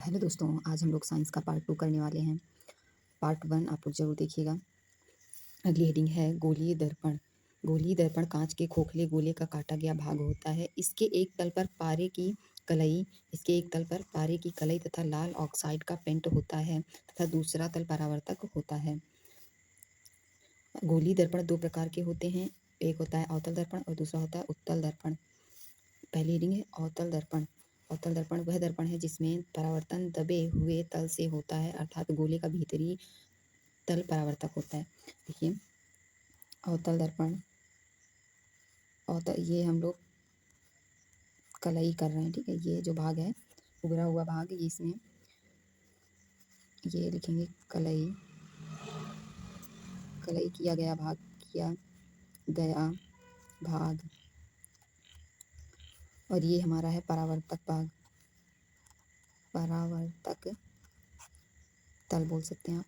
Hello दोस्तों, आज हम लोग साइंस का पार्ट 2 करने वाले हैं। पार्ट 1 आप लोग ज़रूर देखिएगा। अगली हेडिंग है गोलीय दर्पण। गोलीय दर्पण कांच के खोखले गोले का काटा गया भाग होता है। इसके एक तल पर पारे की कलई तथा लाल ऑक्साइड का पेंट होता है तथा दूसरा तल परावर्तक होता है। गोलीय दर्पण दो प्रकार के होते हैं, एक होता है अवतल दर्पण और दूसरा होता है उत्तल दर्पण। पहली रीडिंग है अवतल दर्पण। अवतल दर्पण वह दर्पण है जिसमें परावर्तन दबे हुए तल से होता है, अर्थात गोले का भीतरी तल परावर्तक होता है। देखिए अवतल दर्पण, अवतल ये हम लोग कलई कर रहे हैं, ठीक है। ये जो भाग है, उभरा हुआ भाग, ये इसमें ये लिखेंगे कलई, कलई किया गया भाग, किया गया भाग। और ये हमारा है परावर्तक भाग, परावर्तक तल बोल सकते हैं आप,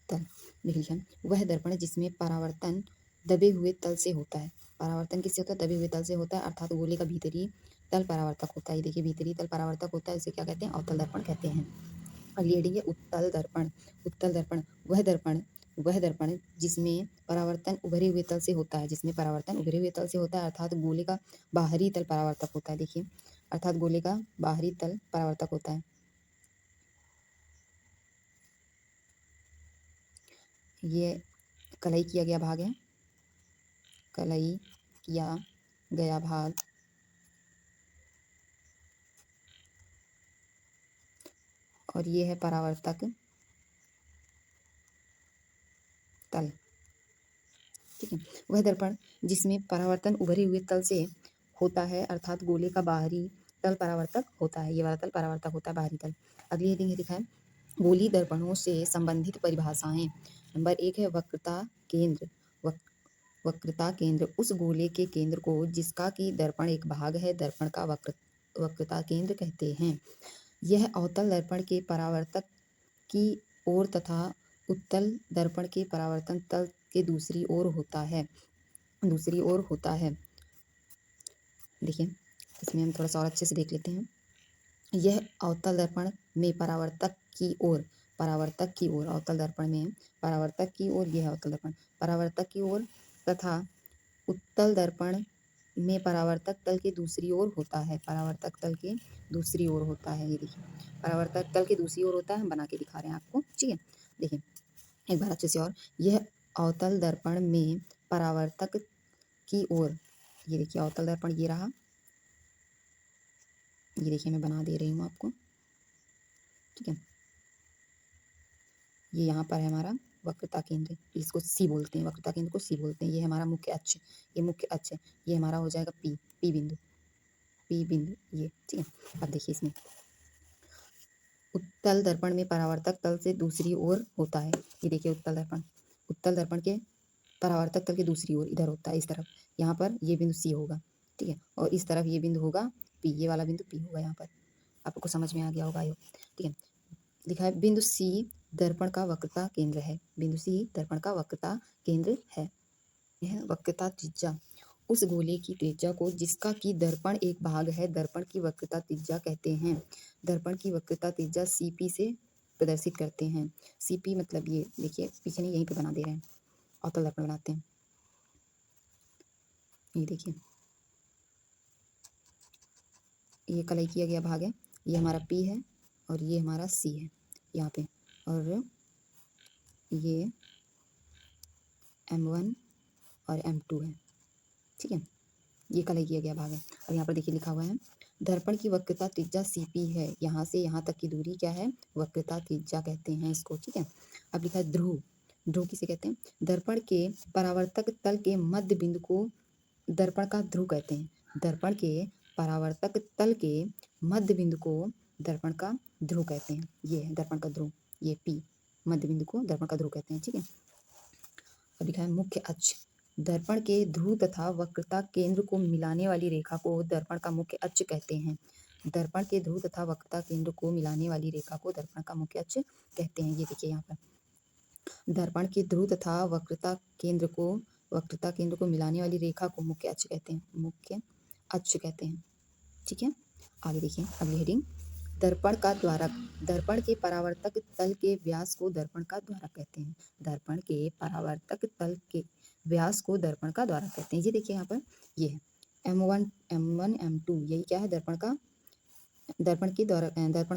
तल लिख लिया। वह दर्पण है जिसमें परावर्तन दबे हुए तल से होता है। परावर्तन किससे होता है? दबे हुए तल से होता है, अर्थात गोले का भीतरी तल परावर्तक होता है। ये देखिए भीतरी तल परावर्तक होता है, इसे क्या कहते हैं? अवतल दर्पण कहते हैं। अगली हेडिंग है उत्तल दर्पण। उत्तल दर्पण वह दर्पण जिसमें परावर्तन उभरे हुए तल से होता है, जिसमें परावर्तन उभरे हुए तल से होता है, अर्थात गोले का बाहरी तल परावर्तक होता है। देखिए अर्थात गोले का बाहरी तल परावर्तक होता है। ये कलई किया गया भाग है, कलई किया गया भाग। और ये है परावर्तक तल, ठीक है। वह दर्पण जिसमें परावर्तन उभरे हुए तल से होता है, अर्थात गोले का बाहरी तल परावर्तक होता है। ये वाला तल परावर्तक होता है, बाहरी तल। अगली हेडिंग है, दिखाएं गोलीय दर्पणों से संबंधित परिभाषाएं। नंबर 1 है वक्रता केंद्र। वक्रता केंद्र उस गोले के केंद्र को जिसका कि दर्पण एक भाग है, दर्पण का वक्रता केंद्र कहते हैं। यह अवतल दर्पण के परावर्तक की ओर तथा उत्तल दर्पण के परावर्तन तल के दूसरी ओर होता है। देखिए इसमें हम थोड़ा सा और अच्छे से देख लेते हैं। यह अवतल दर्पण में परावर्तक की ओर अवतल दर्पण में परावर्तक की ओर, यह अवतल दर्पण परावर्तक की ओर तथा उत्तल दर्पण में परावर्तक तल के दूसरी ओर होता है। परावर्तक तल के दूसरी ओर होता है। ये देखिए परावर्तक तल के दूसरी ओर होता है, हम बना के दिखा रहे हैं आपको, ठीक है। देखिए एक बार अच्छे से, और यह अवतल दर्पण में परावर्तक की ओर, ये देखिए अवतल दर्पण ये रहा, ये देखिए मैं बना दे रही हूँ आपको, ठीक है। ये यहाँ पर है हमारा वक्रता केंद्र, इसको सी बोलते हैं, वक्रता केंद्र को सी बोलते हैं। ये हमारा मुख्य अक्ष, ये मुख्य अक्ष है, ये हमारा हो जाएगा पी बिंदु, ये, ठीक है। अब देखिए इसमें उत्तल दर्पण में परावर्तक तल से दूसरी ओर होता है। ये देखिए उत्तल दर्पण के परावर्तक तल के दूसरी ओर इधर होता है, इस तरफ। यहाँ पर ये बिंदु सी होगा, ठीक है, और इस तरफ ये बिंदु होगा पी, ये वाला बिंदु पी होगा। यहाँ पर आपको समझ में आ गया होगा, ठीक है। लिखा है बिंदु सी दर्पण का वक्रता केंद्र है। बिंदु सी दर्पण का वक्रता केंद्र है। यह वक्रता त्रिज्या उस गोले की त्रिज्या को जिसका कि दर्पण एक भाग है, दर्पण की वक्रता त्रिज्या कहते हैं। दर्पण की वक्रता त्रिज्या सीपी से प्रदर्शित करते हैं। सीपी मतलब ये देखिए पीछे नहीं, यहीं पे बना दे रहे हैं, अवतल दर्पण बनाते हैं। ये देखिए ये कलई किया गया भाग है, ये हमारा पी है और ये हमारा सी है यहाँ पे, और ये M1 और M2 है, ठीक है। ये कलई किया गया भाग है। और यहाँ पर देखिए लिखा हुआ है दर्पण की वक्रता त्रिज्या सीपी है। यहाँ से यहाँ तक की दूरी क्या है? वक्रता त्रिज्या कहते हैं इसको, ठीक है। अब लिखा है ध्रुव। ध्रुव किसे कहते हैं? दर्पण के परावर्तक तल के मध्य बिंदु को दर्पण का ध्रुव कहते हैं। दर्पण के परावर्तक तल के मध्य बिंदु को दर्पण का ध्रुव कहते हैं। ये है दर्पण का ध्रुव, ये पी, मध्य बिंदु को दर्पण का ध्रुव कहते हैं, ठीक है। अब लिखा है मुख्य अक्ष। दर्पण के ध्रुव तथा वक्रता केंद्र को मिलाने वाली रेखा को दर्पण का मुख्य अक्ष कहते हैं। दर्पण के ध्रुव तथा वक्रता केंद्र को मिलाने वाली रेखा को दर्पण का मुख्य अक्ष कहते हैं। ये देखिए यहाँ पर दर्पण के ध्रुव तथा वक्रता केंद्र को मिलाने वाली रेखा को मुख्य अक्ष कहते हैं, मुख्य अक्ष कहते हैं, ठीक है। आगे देखिए अगली हेडिंग दर्पण का द्वारक, दर्पण के परावर्तक तल के व्यास को दर्पण का द्वारक कहते हैं। दर्पण के परावर्तक तल के व्यास को दर्पण का द्वारक कहते हैं। ये देखिए यहाँ पर ये है M1 M1 M2, यही क्या है, दर्पण का दर्पण का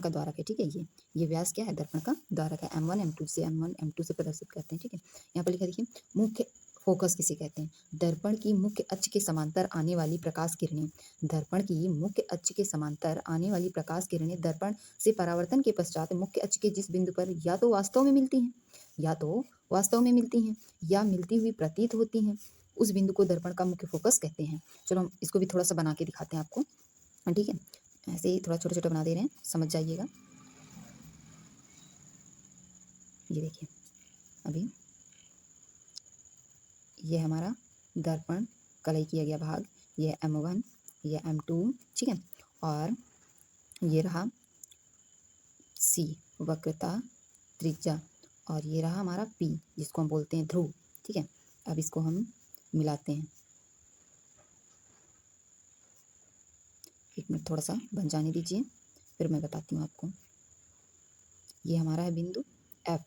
द्वारक है। ठीक है, ये व्यास क्या है, दर्पण का द्वारक है। M1 M2 से M1 M2 से प्रदर्शित करते हैं। ठीक है, यहाँ पर लिखा देखिए, मुख्य फोकस किसे कहते हैं? दर्पण की मुख्य अक्ष के समांतर आने वाली प्रकाश किरणें। दर्पण की मुख्य अक्ष के समांतर आने वाली प्रकाश किरणें दर्पण से परावर्तन के पश्चात मुख्य अक्ष के जिस बिंदु पर या तो वास्तव में मिलती हैं या मिलती हुई प्रतीत होती हैं, उस बिंदु को दर्पण का मुख्य फोकस कहते हैं। चलो हम इसको भी थोड़ा सा बना के दिखाते हैं आपको। ठीक है, ऐसे ही थोड़ा छोटा छोटा बना दे रहे हैं, समझ जाइएगा। ये देखिए, अभी ये हमारा दर्पण कलई किया गया भाग, ये M1, ये M2। ठीक है, और ये रहा C वक्रता त्रिज्या, और ये रहा हमारा P जिसको हम बोलते हैं ध्रुव। ठीक है, अब इसको हम मिलाते हैं। एक मिनट थोड़ा सा बन जाने दीजिए, फिर मैं बताती हूँ आपको। ये हमारा है बिंदु F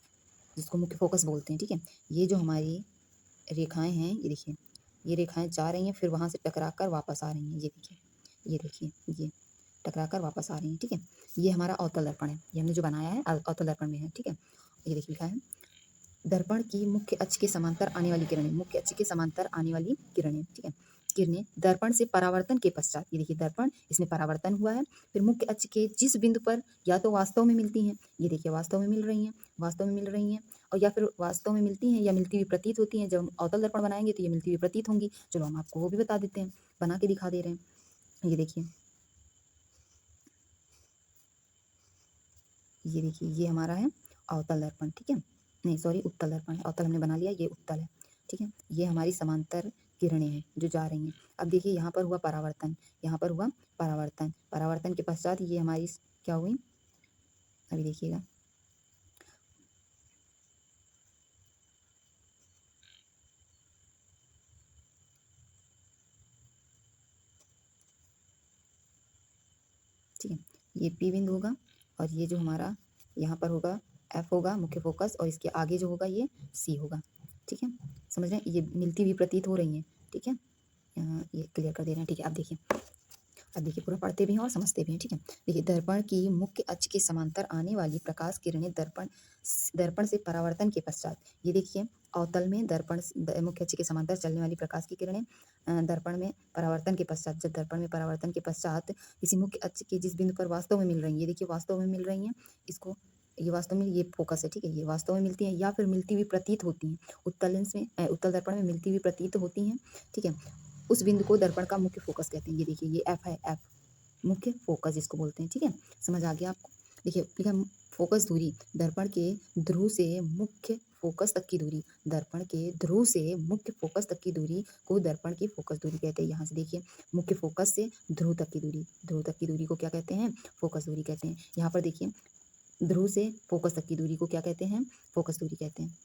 जिसको मुख्य फोकस बोलते हैं। ठीक है, ये जो हमारी रेखाएं हैं, ये देखिए, ये रेखाएं जा रही हैं, फिर वहाँ से टकरा कर वापस आ रही हैं। ये देखिए, ये टकरा कर वापस आ रही हैं। ठीक है, ये हमारा अवतल दर्पण है, ये हमने जो बनाया है अवतल दर्पण में है। ठीक है, ये देखिए लिखा है, दर्पण की मुख्य अक्ष के समांतर आने वाली किरणें, मुख्य अक्ष के समांतर आने वाली किरणें। ठीक है, किरणें दर्पण से परावर्तन के पश्चात, ये देखिए दर्पण, इसमें परावर्तन हुआ है, फिर मुख्य अक्ष के जिस बिंदु पर या तो वास्तव में मिलती हैं, ये देखिए वास्तव में मिल रही हैं, और या फिर वास्तव में मिलती हैं या मिलती हुई प्रतीत होती हैं। जब हम अवतल दर्पण बनाएंगे तो ये मिलती हुई प्रतीत होंगी। चलो हम आपको वो भी बता देते हैं, बना के दिखा दे रहे हैं। ये देखिए, ये हमारा है अवतल दर्पण। ठीक है, नहीं सॉरी, उत्तल दर्पण है, अवतल हमने बना लिया, ये उत्तल है। ठीक है, ये हमारी समांतर किरणें हैं जो जा रही हैं। अब देखिए यहाँ पर हुआ परावर्तन, परावर्तन के पश्चात ये हमारी क्या हुई, अभी देखिएगा, ठीक है, ये P बिंदु होगा, और ये जो हमारा यहाँ पर होगा F होगा मुख्य फोकस, और इसके आगे जो होगा ये C होगा। ठीक है, समझ रहे हैं, ये मिलती हुई प्रतीत हो रही हैं। ठीक है, यहाँ ये क्लियर कर दे रहे हैं। ठीक है, अब देखिए पूरा पढ़ते भी हैं और समझते भी हैं। ठीक है, देखिए, दर्पण की मुख्य अक्ष के समांतर आने वाली प्रकाश किरणें दर्पण से परावर्तन के पश्चात, ये देखिए अवतल में मुख्य अक्ष के समांतर चलने वाली प्रकाश की किरणें दर्पण में परावर्तन के पश्चात, जब दर्पण में परावर्तन के पश्चात किसी मुख्य अक्ष के जिस बिंदु पर वास्तव में मिल रही है, ये देखिए वास्तव में मिल रही हैं, इसको ये वास्तव में, ये फोकस है। ठीक है, ये वास्तव में मिलती हैं या फिर मिलती हुई प्रतीत होती हैं, उत्तल दर्पण में मिलती हुई प्रतीत होती हैं। ठीक है, उस बिंदु को दर्पण का मुख्य फोकस कहते हैं। ये देखिए, ये F है, F मुख्य फोकस जिसको बोलते हैं। ठीक है, समझ आ गया आपको? देखिए लिखा, फोकस दूरी, दर्पण के ध्रुव से मुख्य फोकस तक की दूरी, दर्पण के ध्रुव से मुख्य फोकस तक की दूरी को दर्पण की फोकस दूरी कहते हैं। यहाँ से देखिए, मुख्य फोकस से ध्रुव तक की दूरी को क्या कहते हैं, फोकस दूरी कहते हैं। यहाँ पर देखिए, ध्रुव से फोकस तक की दूरी को क्या कहते हैं, फोकस दूरी कहते हैं।